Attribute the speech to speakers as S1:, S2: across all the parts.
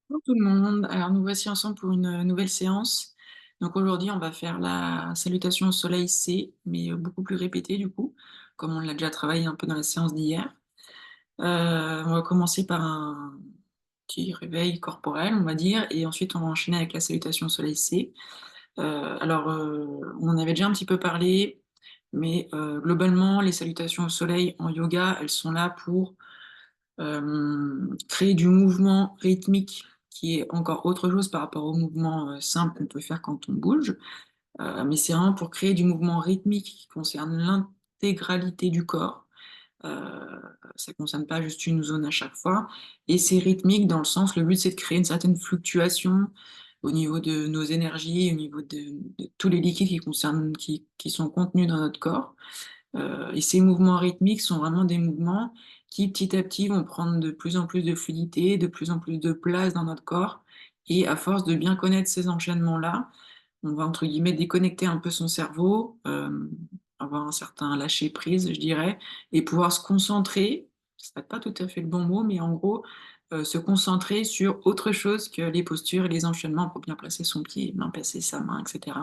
S1: Bonjour tout le monde, alors nous voici ensemble pour une nouvelle séance. Donc aujourd'hui, on va faire la salutation au soleil C, mais beaucoup plus répétée du coup, comme on l'a déjà travaillé un peu dans la séance d'hier. On va commencer par un petit réveil corporel, on va dire, et ensuite on va enchaîner avec la salutation au soleil C. On en avait déjà un petit peu parlé, mais globalement, les salutations au soleil en yoga, elles sont là pour créer du mouvement rythmique qui est encore autre chose par rapport au mouvement simple qu'on peut faire quand on bouge, mais c'est vraiment pour créer du mouvement rythmique qui concerne l'intégralité du corps. Ça ne concerne pas juste une zone à chaque fois, et c'est rythmique dans le sens, le but c'est de créer une certaine fluctuation au niveau de nos énergies, au niveau de tous les liquides qui sont contenus dans notre corps. Et ces mouvements rythmiques sont vraiment des mouvements qui, petit à petit, vont prendre de plus en plus de fluidité, de plus en plus de place dans notre corps. Et à force de bien connaître ces enchaînements-là, on va, entre guillemets, déconnecter un peu son cerveau, avoir un certain lâcher-prise, je dirais, et pouvoir se concentrer, ce serait pas tout à fait le bon mot, mais en gros, se concentrer sur autre chose que les postures et les enchaînements pour bien placer son pied, bien placer sa main, etc.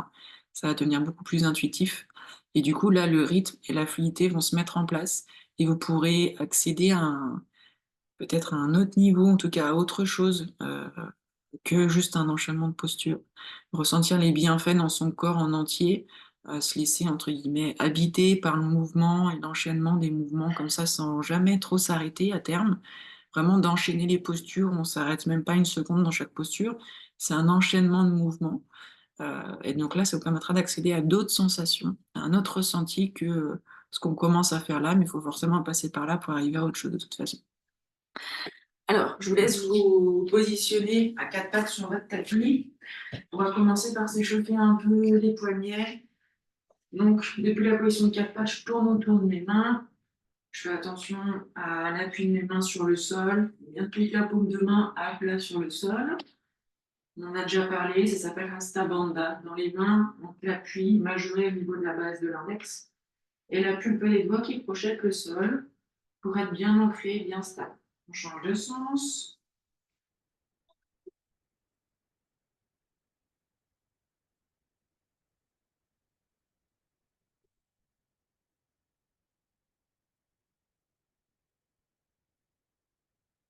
S1: Ça va devenir beaucoup plus intuitif. Et du coup, là, le rythme et la fluidité vont se mettre en place et vous pourrez accéder à peut-être à un autre niveau, en tout cas à autre chose que juste un enchaînement de postures. Ressentir les bienfaits dans son corps en entier, se laisser, entre guillemets, habiter par le mouvement et l'enchaînement des mouvements comme ça sans jamais trop s'arrêter à terme. Vraiment d'enchaîner les postures, on s'arrête même pas une seconde dans chaque posture. C'est un enchaînement de mouvements. Et donc là, ça vous permettra d'accéder à d'autres sensations, à un autre ressenti que ce qu'on commence à faire là, mais il faut forcément passer par là pour arriver à autre chose de toute façon. Alors, je vous laisse vous positionner à quatre pattes sur votre tapis. On va commencer par s'échauffer un peu les poignets. Donc, depuis la position de quatre pattes, je tourne autour de mes mains. Je fais attention à l'appui de mes mains sur le sol. Bien toute la paume de main à plat sur le sol. On en a déjà parlé, ça s'appelle Hasta Bandha. Dans les mains, on l'appui majoré au niveau de la base de l'index et la pulpe des doigts qui projette le sol pour être bien ancré, bien stable. On change de sens.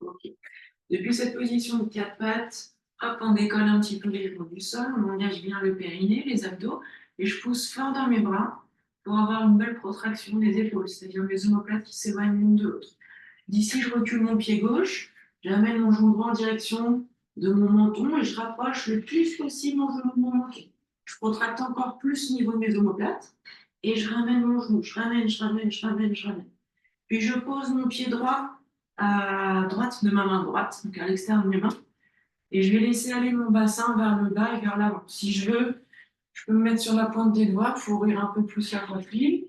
S1: Ok. Depuis cette position de quatre pattes, hop, on décolle un petit peu les genoux du sol, on engage bien le périnée, les abdos, et je pousse fort dans mes bras pour avoir une belle protraction des épaules, c'est-à-dire mes omoplates qui s'éloignent l'une de l'autre. D'ici, je recule mon pied gauche, j'amène mon genou droit en direction de mon menton et je rapproche le plus possible mon genou de mon menton. Je contracte encore plus au niveau de mes omoplates et je ramène mon genou, je ramène, je ramène, je ramène, je ramène. Puis je pose mon pied droit à droite de ma main droite, donc à l'extérieur de mes mains, et je vais laisser aller mon bassin vers le bas et vers l'avant. Si je veux, je peux me mettre sur la pointe des doigts pour ouvrir un peu plus la poitrine,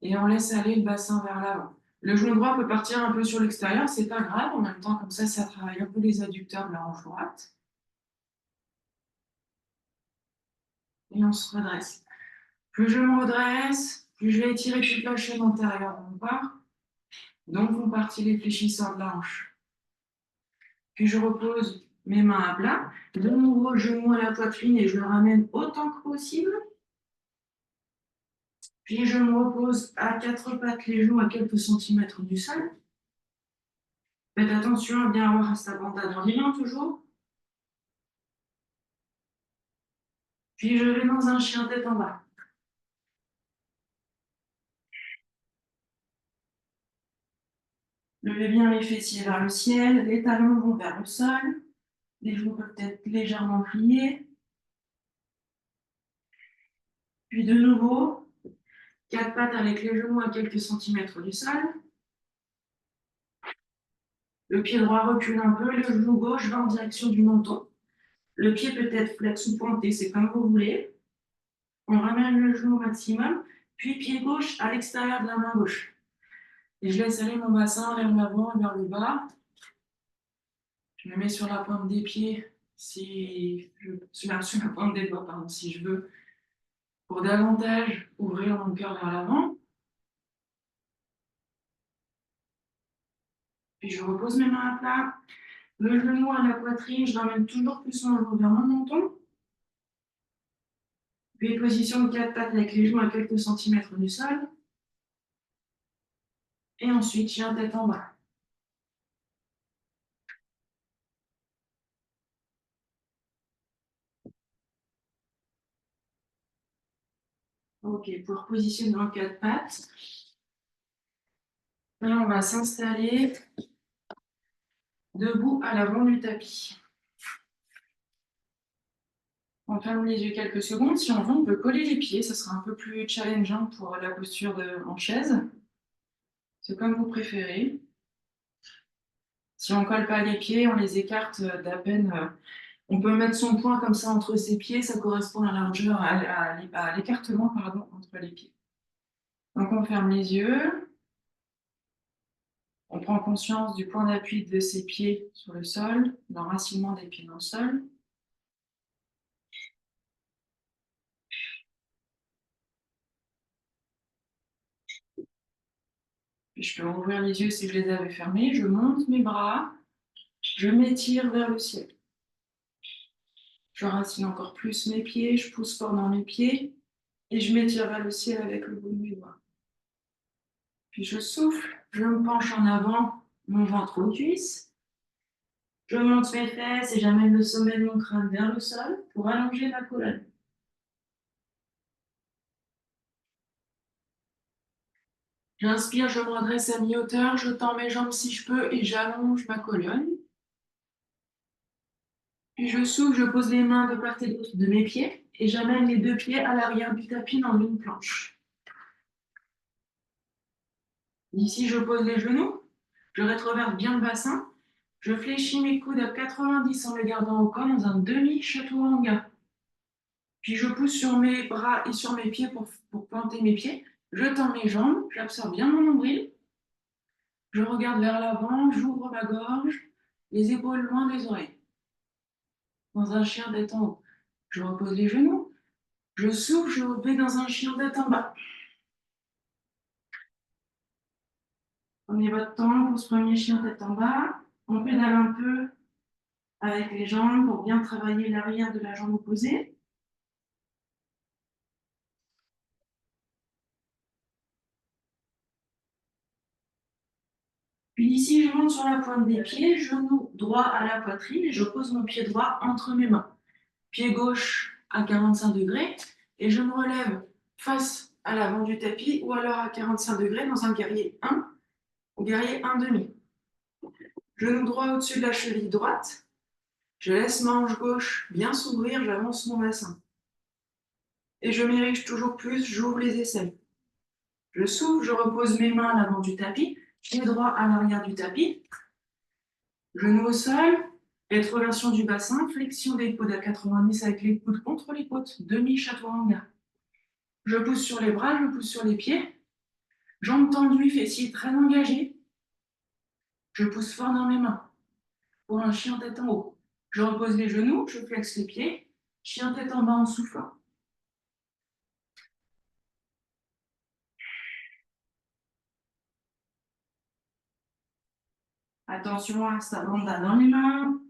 S1: et on laisse aller le bassin vers l'avant. Le genou droit peut partir un peu sur l'extérieur, c'est pas grave, en même temps, comme ça travaille un peu les adducteurs de la hanche droite, et on se redresse. Plus je me redresse, plus je vais étirer toute la chaîne antérieure de mon corps, donc vont partir les fléchisseurs de la hanche. Puis je repose mes mains à plat, de nouveau genou à la poitrine et je le ramène autant que possible. Puis je me repose à quatre pattes, les genoux à quelques centimètres du sol. Faites attention à bien avoir sa bandade dans les mains toujours. Puis je vais dans un chien tête en bas. Levez bien les fessiers vers le ciel, les talons vont vers le sol, les genoux peuvent être légèrement pliés. Puis de nouveau, quatre pattes avec les genoux à quelques centimètres du sol. Le pied droit recule un peu, le genou gauche va en direction du menton. Le pied peut être flex ou pointé, c'est comme vous voulez. On ramène le genou au maximum, puis pied gauche à l'extérieur de la main gauche. Et je laisse aller mon bassin vers l'avant et vers le bas. Je me mets sur la pointe des pieds, sur la pointe des doigts, pardon, si je veux, pour davantage ouvrir mon cœur vers l'avant. Puis je repose mes mains à plat. Le genou à la poitrine, je ramène toujours plus mon genou vers mon menton. Puis position de 4 pattes avec les genoux à quelques centimètres du sol. Et ensuite, chien tête en bas. Ok, pour positionner en 4 pattes. Là, on va s'installer debout à l'avant du tapis. On ferme les yeux quelques secondes. Si on veut, on peut coller les pieds. Ça sera un peu plus challengeant pour la posture en chaise. C'est comme vous préférez. Si on ne colle pas les pieds, on les écarte d'à peine. On peut mettre son poing comme ça entre ses pieds. Ça correspond à la largeur, à l'écartement entre les pieds. Donc on ferme les yeux. On prend conscience du point d'appui de ses pieds sur le sol, l'enracinement des pieds dans le sol. Puis je peux ouvrir les yeux si je les avais fermés. Je monte mes bras, je m'étire vers le ciel. Je racine encore plus mes pieds, je pousse fort dans mes pieds et je m'étire vers le ciel avec le bout de mes doigts. Puis je souffle, je me penche en avant, mon ventre aux cuisses. Je monte mes fesses et j'amène le sommet de mon crâne vers le sol pour allonger ma colonne. J'inspire, je me redresse à mi-hauteur, je tends mes jambes si je peux et j'allonge ma colonne. Puis je souffle, je pose les mains de part et d'autre de mes pieds et j'amène les deux pieds à l'arrière du tapis dans une planche. Ici, je pose les genoux, je rétroverse bien le bassin, je fléchis mes coudes à 90 en les gardant au corps dans un demi-chaturanga. Puis je pousse sur mes bras et sur mes pieds pour pointer mes pieds. Je tends mes jambes, j'absorbe bien mon nombril. Je regarde vers l'avant, j'ouvre ma gorge, les épaules loin des oreilles. Dans un chien tête en haut. Je repose les genoux, je souffle, je vais dans un chien tête en bas. Prenez votre temps pour ce premier chien tête en bas. On pédale un peu avec les jambes pour bien travailler l'arrière de la jambe opposée. Puis ici, je monte sur la pointe des pieds, genou droit à la poitrine et je pose mon pied droit entre mes mains. Pied gauche à 45 degrés et je me relève face à l'avant du tapis ou alors à 45 degrés dans un guerrier 1 ou guerrier 1,5. Genou droit au-dessus de la cheville droite. Je laisse ma hanche gauche bien s'ouvrir, j'avance mon bassin. Et je m'érige toujours plus, j'ouvre les aisselles. Je souffle, je repose mes mains à l'avant du tapis, pied droit à l'arrière du tapis. Genou au sol, rétroversion du bassin, flexion des coudes à 90 avec les coudes contre les côtes, demi-chaturanga. Je pousse sur les bras, je pousse sur les pieds. Jambes tendues, fessiers très engagés. Je pousse fort dans mes mains. Pour un chien tête en haut. Je repose les genoux, je flexe les pieds. Chien tête en bas en soufflant. Attention à sa bandana dans les mains.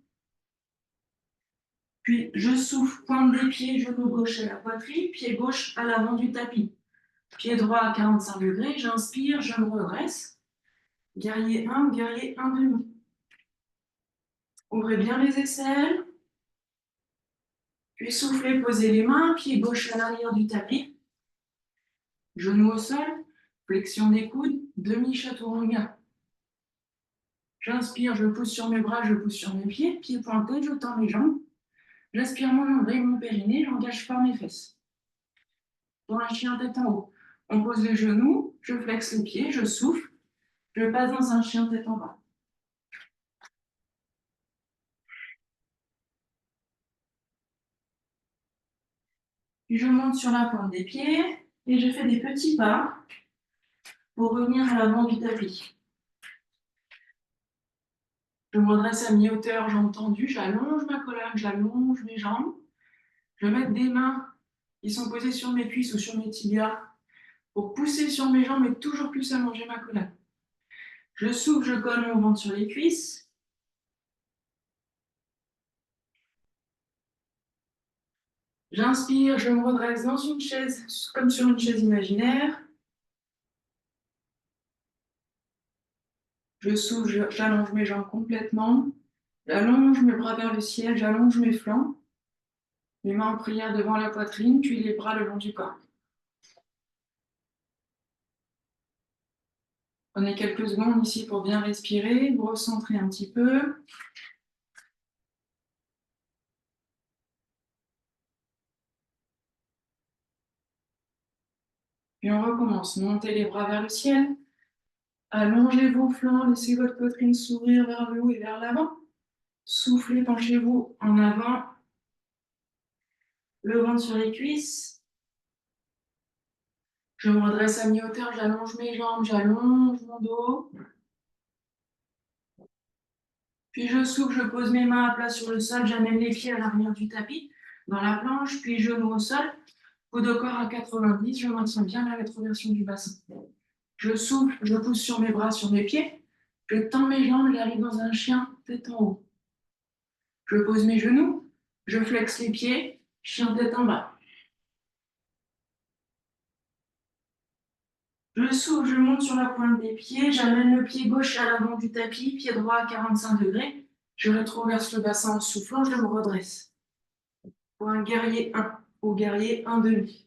S1: Puis je souffle, pointe des pieds, genou gauche à la poitrine, pied gauche à l'avant du tapis. Pied droit à 45 degrés, j'inspire, je me redresse. Guerrier 1, guerrier 1,5. Ouvrez bien les aisselles. Puis soufflez, posez les mains, pied gauche à l'arrière du tapis. Genou au sol, flexion des coudes, demi-chaturanga. J'inspire, je pousse sur mes bras, je pousse sur mes pieds, pieds pointés, je tends mes jambes. J'aspire mon nombril, mon périnée, j'engage fort mes fesses. Pour un chien tête en haut, on pose les genoux, je flexe les pieds, je souffle, je passe dans un chien tête en bas. Puis je monte sur la pointe des pieds et je fais des petits pas pour revenir à l'avant du tapis. Je me redresse à mi-hauteur, jambes tendues, j'allonge ma colonne, j'allonge mes jambes. Je vais mettre des mains qui sont posées sur mes cuisses ou sur mes tibias pour pousser sur mes jambes et toujours plus allonger ma colonne. Je souffle, je colle mon ventre sur les cuisses. J'inspire, je me redresse dans une chaise, comme sur une chaise imaginaire. Je souffle, j'allonge mes jambes complètement. J'allonge mes bras vers le ciel, j'allonge mes flancs. Les mains en prière devant la poitrine, puis les bras le long du corps. Prenez quelques secondes ici pour bien respirer, vous recentrez un petit peu. Puis on recommence. Montez les bras vers le ciel. Allongez vos flancs, laissez votre poitrine s'ouvrir vers le haut et vers l'avant. Soufflez, penchez-vous en avant. Le ventre sur les cuisses. Je me redresse à mi-hauteur, j'allonge mes jambes, j'allonge mon dos. Puis je souffle, je pose mes mains à plat sur le sol, j'amène les pieds à l'arrière du tapis, dans la planche, puis genoux au sol, coude au corps à 90, je maintiens bien la rétroversion du bassin. Je souffle, je pousse sur mes bras, sur mes pieds, je tends mes jambes, j'arrive dans un chien, tête en haut. Je pose mes genoux, je flexe les pieds, chien tête en bas. Je souffle, je monte sur la pointe des pieds, j'amène le pied gauche à l'avant du tapis, pied droit à 45 degrés. Je rétroverse le bassin en soufflant, je me redresse. Pour un guerrier 1 ou guerrier 1,5.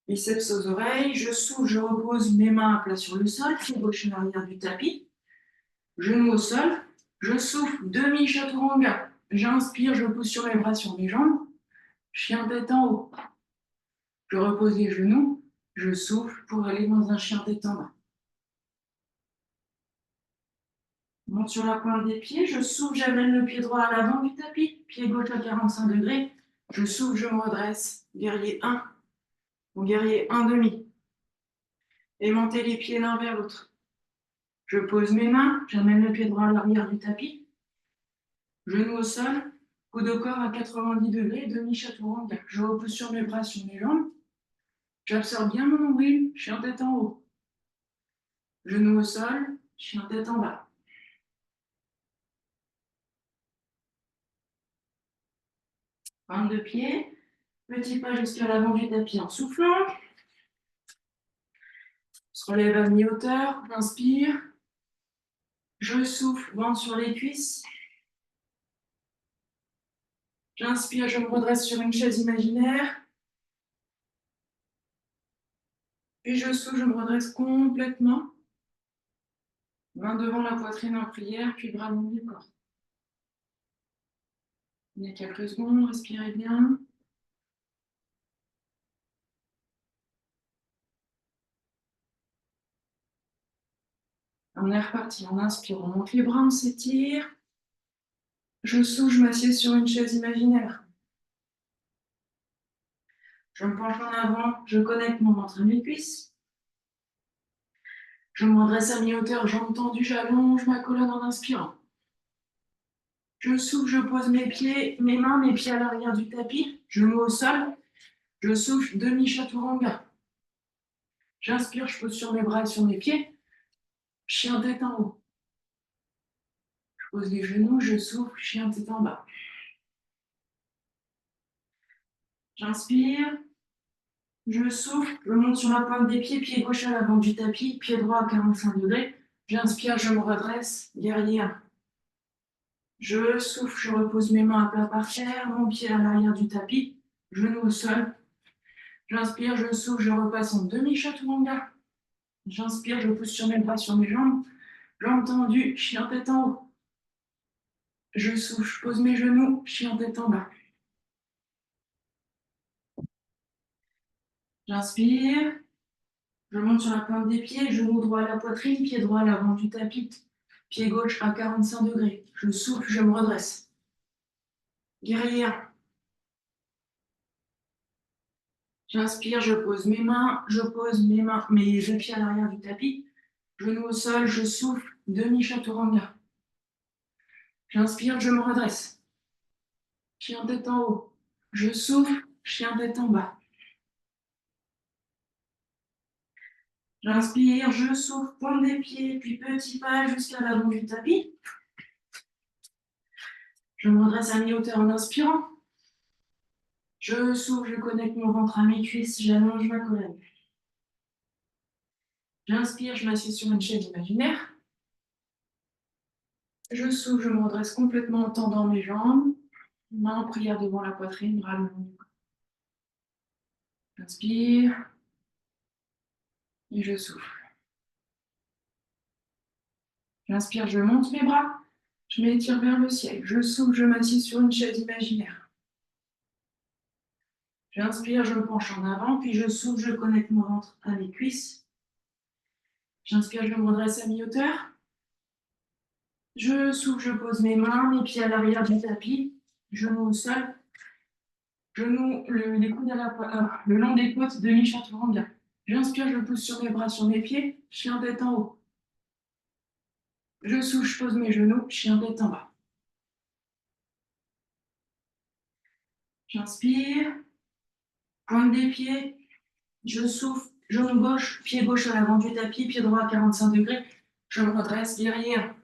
S1: Biceps aux oreilles, je souffle, je repose mes mains à plat sur le sol, pied gauche à l'arrière du tapis, genoux au sol. Je souffle, demi-chaturanga. J'inspire, je pousse sur mes bras, sur mes jambes. Chien tête en haut. Je repose les genoux, je souffle pour aller dans un chien tête en bas. Je monte sur la pointe des pieds, je souffle, j'amène le pied droit à l'avant du tapis, pied gauche à 45 degrés. Je souffle, je me redresse. Guerrier 1 ou guerrier 1,5. Aimantez les pieds l'un vers l'autre. Je pose mes mains, j'amène le pied droit à l'arrière du tapis, genou au sol, coude au corps à 90 degrés, demi-chaturanga. Je repose sur mes bras, sur mes jambes. J'absorbe bien mon nombril, chien tête en haut. Genou au sol, chien tête en bas. Pointe de pied, petit pas jusqu'à l'avant du tapis en soufflant. Se relève à mi-hauteur, j'inspire. Je souffle, ventre sur les cuisses. J'inspire, je me redresse sur une chaise imaginaire. Puis je souffle, je me redresse complètement. Main devant la poitrine en prière, puis bras long du corps. Il y a quelques secondes, respirez bien. On est reparti, on inspire, on monte les bras, on s'étire. Je souffle, je m'assieds sur une chaise imaginaire. Je me penche en avant, je connecte mon ventre à mes cuisses. Je me redresse à mi-hauteur, jambes tendues, j'allonge ma colonne en inspirant. Je souffle, je pose mes pieds, mes mains, mes pieds à l'arrière du tapis, genoux au sol. Je souffle, demi-chaturanga. J'inspire, je pose sur mes bras et sur mes pieds. Chien tête en haut. Je pose les genoux, je souffle, chien tête en bas. J'inspire, je souffle, je monte sur la pointe des pieds, pied gauche à l'avant du tapis, pied droit à 45 degrés. J'inspire, je me redresse, guerrier 1. Je souffle, je repose mes mains à plat par terre, mon pied à l'arrière du tapis, genou au sol. J'inspire, je souffle, je repasse en demi-chaturanga. J'inspire, je pousse sur mes bras, sur mes jambes. Jambes tendues, chien tête en haut. Je souffle, je pose mes genoux, chien tête en bas. J'inspire, je monte sur la pointe des pieds, genou droit à la poitrine, pied droit à l'avant du tapis, pied gauche à 45 degrés. Je souffle, je me redresse. Guerrier 1. J'inspire, je pose mes mains, mes deux pieds à l'arrière du tapis, genou au sol, je souffle, demi-chaturanga. J'inspire, je me redresse. Chien tête en haut. Je souffle, chien tête en bas. J'inspire, je souffle, pointe des pieds, puis petit pas jusqu'à l'avant du tapis. Je me redresse à mi-hauteur en inspirant. Je souffle, je connecte mon ventre à mes cuisses, j'allonge ma colonne. J'inspire, je m'assieds sur une chaise imaginaire. Je souffle, je me redresse complètement en tendant mes jambes. Main en prière devant la poitrine, bras le long du corps. J'inspire et je souffle. J'inspire, je monte mes bras. Je m'étire vers le ciel. Je souffle, je m'assieds sur une chaise imaginaire. J'inspire, je me penche en avant, puis je souffle, je connecte mon ventre à mes cuisses. J'inspire, je me redresse à mi-hauteur. Je souffle, je pose mes mains, mes pieds à l'arrière du tapis, genoux au sol, genoux, les coudes le long des côtes, demi-chaturanga. J'inspire, je pousse sur mes bras, sur mes pieds, chien tête en haut. Je souffle, je pose mes genoux, chien tête en bas. J'inspire, pointe des pieds, je souffle, genou gauche, pied gauche à l'avant du tapis, pied droit à 45 degrés. Je me redresse, guerrière.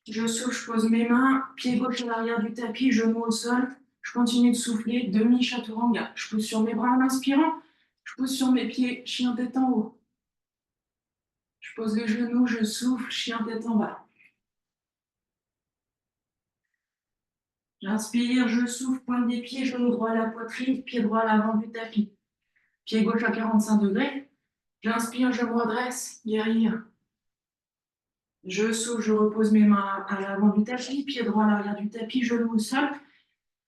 S1: Je souffle, je pose mes mains, pied gauche à l'arrière du tapis, genou au sol. Je continue de souffler, demi-chaturanga. Je pousse sur mes bras en inspirant. Je pousse sur mes pieds, chien tête en haut. Je pose les genoux, je souffle, chien tête en bas. J'inspire, je souffle, pointe des pieds, genou droit à la poitrine, pied droit à l'avant du tapis. Pied gauche à 45 degrés. J'inspire, je me redresse, guerrière. Je souffle, je repose mes mains à l'avant du tapis, pied droit à l'arrière du tapis, genou au sol.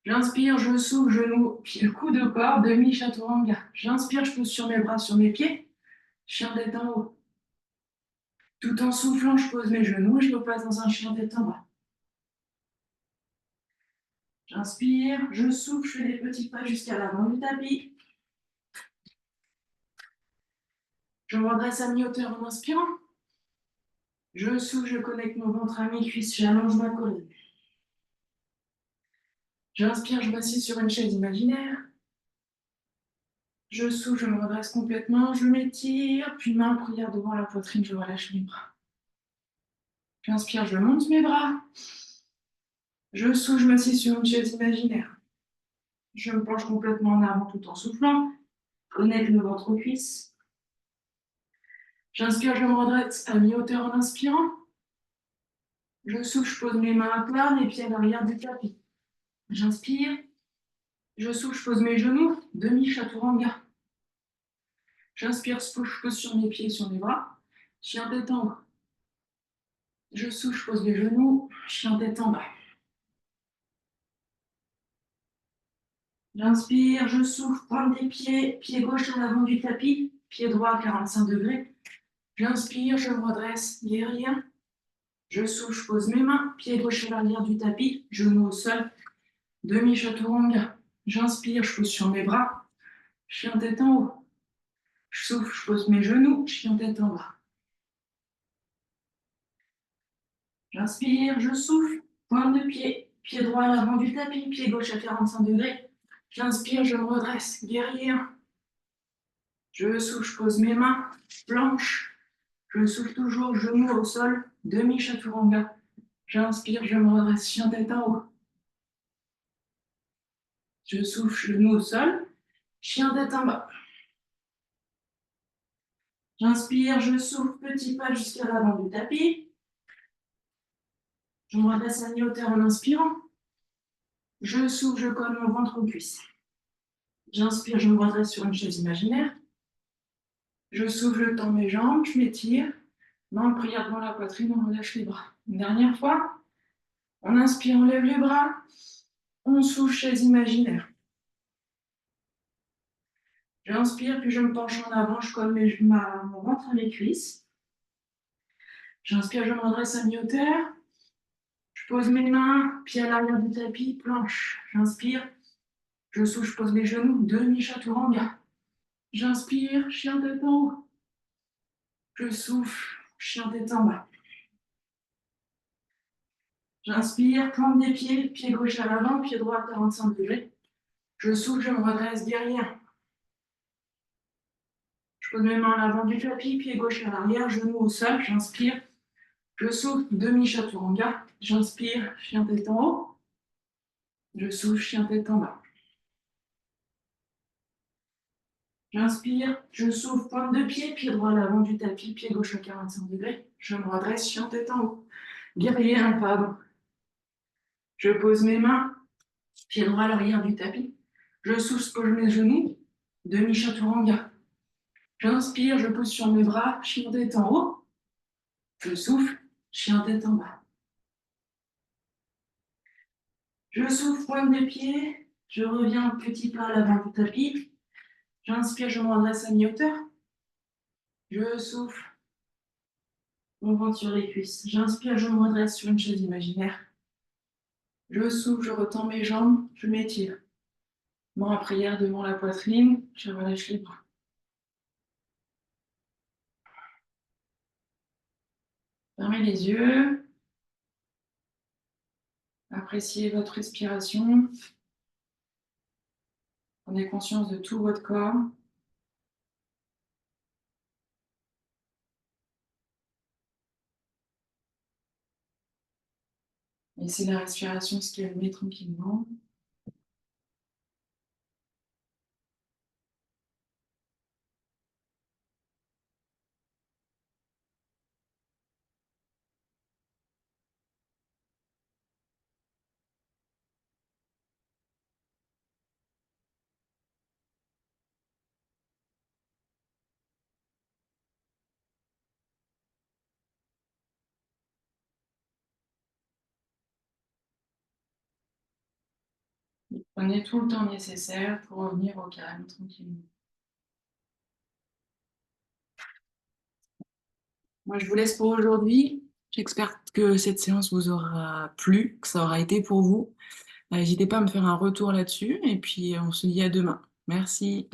S1: J'inspire, je souffle, genou, pied, coup de corps, demi-chaturanga. J'inspire, je pousse sur mes bras, sur mes pieds, chien tête en haut. Tout en soufflant, je pose mes genoux et je repasse dans un chien tête en bas. J'inspire, je souffle, je fais des petits pas jusqu'à l'avant du tapis. Je me redresse à mi-hauteur en inspirant. Je souffle, je connecte mon ventre à mes cuisses, j'allonge ma colonne. J'inspire, je m'assieds sur une chaise imaginaire. Je souffle, je me redresse complètement, je m'étire, puis main en prière devant la poitrine, je relâche mes bras. J'inspire, je monte mes bras. Je souffle, je m'assieds sur une chaise imaginaire. Je me penche complètement en avant tout en soufflant. Connecte le ventre aux cuisses. J'inspire, je me redresse à mi-hauteur en inspirant. Je souffle, je pose mes mains à plat, mes pieds à l'arrière du tapis. J'inspire. Je souffle, je pose mes genoux, demi-chaturanga. J'inspire, je pose sur mes pieds, sur mes bras. Chien tête en haut. Je souffle, je pose les genoux, chien tête en bas. J'inspire, je souffle, pointe des pieds, pied gauche à l'avant du tapis, pied droit à 45 degrés. J'inspire, je me redresse, guerrière. Je souffle, je pose mes mains, pied gauche à l'arrière du tapis, genou au sol, demi-chaturanga. J'inspire, je pose sur mes bras, chien tête en haut. Je souffle, je pose mes genoux, chien tête en bas. J'inspire, je souffle, pointe de pied, pied droit à l'avant du tapis, pied gauche à 45 degrés. J'inspire, je me redresse, guerrière. Je souffle, je pose mes mains, planche. Je souffle toujours, genou au sol, demi-chaturanga. J'inspire, je me redresse, chien tête en haut. Je souffle, genou au sol, chien tête en bas. J'inspire, je souffle, petit pas jusqu'à l'avant du tapis. Je me redresse à mi-hauteur en inspirant. Je souffle, je colle mon ventre aux cuisses. J'inspire, je me redresse sur une chaise imaginaire. Je souffle, je tends mes jambes, je m'étire. Main en prière devant la poitrine, on relâche les bras. Une dernière fois. On inspire, on lève les bras. On souffle, chaise imaginaire. J'inspire, puis je me penche en avant, je colle mon ventre à mes cuisses. J'inspire, je me redresse à mi-hauteur. Je pose mes mains, pieds à l'arrière du tapis, planche. J'inspire, je souffle, je pose mes genoux, demi-chaturanga. J'inspire, chien tête en haut. Je souffle, chien tête en bas. J'inspire, plante des pieds, pied gauche à l'avant, pied droit à 45 degrés. Je souffle, je me redresse, guerrière. Je pose mes mains à l'avant du tapis, pied gauche à l'arrière, genou au sol. J'inspire, je souffle, demi-chaturanga. J'inspire, chien tête en haut. Je souffle, chien tête en bas. J'inspire, je souffle, pointe de pied, pied droit à l'avant du tapis, pied gauche à 45 degrés. Je me redresse, chien tête en haut. Guerrier, un pas. Je pose mes mains, pied droit à l'arrière du tapis. Je souffle, pose mes genoux, demi-chaturanga. J'inspire, je pose sur mes bras, chien tête en haut. Je souffle, chien tête en bas. Je souffle, pointe de pied. Je reviens petit pas à l'avant du tapis. J'inspire, je me redresse à mi-hauteur. Je souffle, mon ventre sur les cuisses. J'inspire, je me redresse sur une chaise imaginaire. Je souffle, je retends mes jambes, je m'étire. Main à prière devant la poitrine, je relâche les bras. Fermez les yeux. Appréciez votre respiration. Prenez conscience de tout votre corps. Laissez la respiration se calmer tranquillement. Prenez tout le temps nécessaire pour revenir au calme tranquillement. Moi, je vous laisse pour aujourd'hui. J'espère que cette séance vous aura plu, que ça aura été pour vous. N'hésitez pas à me faire un retour là-dessus et puis on se dit à demain. Merci.